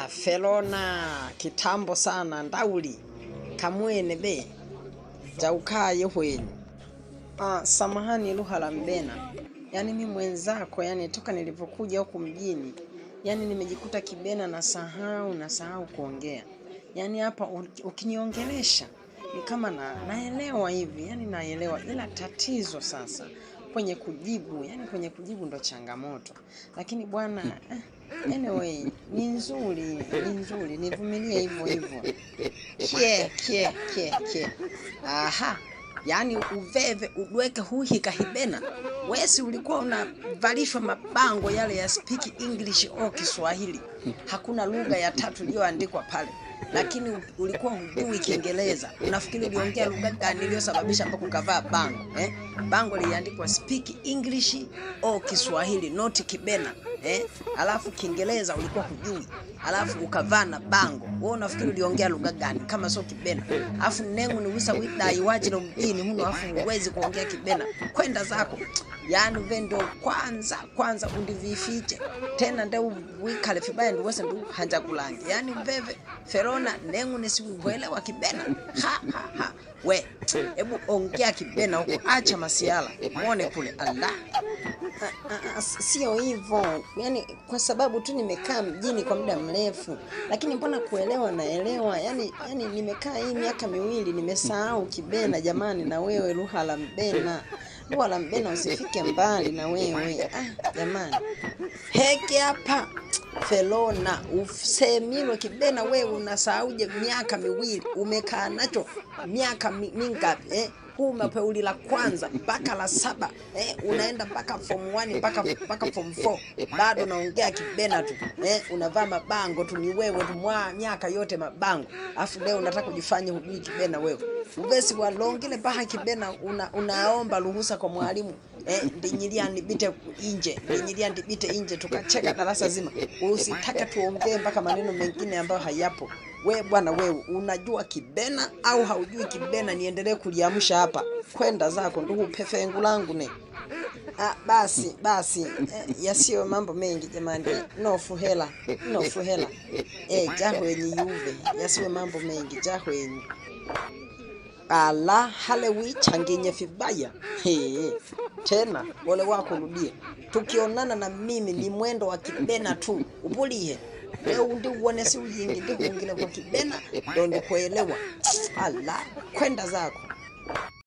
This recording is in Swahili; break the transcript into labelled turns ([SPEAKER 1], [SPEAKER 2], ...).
[SPEAKER 1] Felona kitambo sana ndauli kamwene be jaukaye hwenyu. Samahani Luhala Mbena. Yani mimi mwenzako, yani toka nilivyokuja huku mjini, yani nimejikuta kibena nasahau kuongea. Yani hapa ukiniongelesha ni kama naelewa hivi, yani naelewa, ila tatizo sasa kwenye kujibu ndo changamoto. Lakini bwana anyway, ni nzuri, nivumilie hivyo. Kie. Aha. Yani uveve udweke huhika hibena. Wesi ulikuwa unavalishwa mabango yale ya speak English au Kiswahili. Hakuna lugha ya tatu iliyoandikwa pale. Lakini ulikuwa hujui Kiingereza. Unafikiri uliongea lugha gani iliyosababisha mpaka ukavaa bango, Bango liliandikwa speak English au Kiswahili, not kibena, Alafu Kiingereza ulikuwa hujui. Alafu ukavaa na bango. Wewe unafikiri uliongea lugha gani kama sio kibena? Alafu nengu ni wisa wida iwajilo mjini huno, alafu huwezi kuongea kibena. Kwenda zako. Yani vendo kwanza undivifiche. Tena ndio wikale fibaya ndio wese ndio hanja kulangi. Yani veve Felona nengu nisiwelewa kibena. Ha. We, hebu ongea kibena huko, acha masiala. Muone kule Allah. Sio hivyo. Yani kwa sababu tu nimekaa mjini kwa muda mrefu. Lakini mbona kuelewa naelewa. Yani nimekaa hii miaka miwili nimesahau kibena jamani. Na wewe Luhala Mbena usifike mbali na wewe. Jamani. Heke hapa Felona usemilo kibena wewe unasahauje miaka miwili umekaa nacho miaka mingapi, Umepeuli la kwanza mpaka la 7, unaenda mpaka form 1 mpaka form 4 bado naongea kibena tu, unavaa mabango tu, ni wewe tu miaka yote mabango, afu leo unataka kujifanya hujui kibena wewe. Uvesi walongile paha kibena unaomba ruhusa kwa mwalimu, ndinyilia nibite inje tukacheka darasa zima. Usitaka tuongee mpaka maneno mengine ambayo hayapo. We bwana wewe unajua kibena au haujui kibena? Niendelee kuliamsha hapa. Kwenda zako ndugu pefengu langu ne. Basi yasiyo mambo mengi jamani. No fuhela. Jahwenyi yuve. Yasiyo mambo mengi jahwenyi. Ala halewi changinye fibaya. Tena wale wako rudie. Tukionana na mimi ni mwendo wa kibena tu. Upulihe. Leo ndi uone si ujingi ndi kuingile kwa kibena ndo kuelewa. Ala kwenda zako.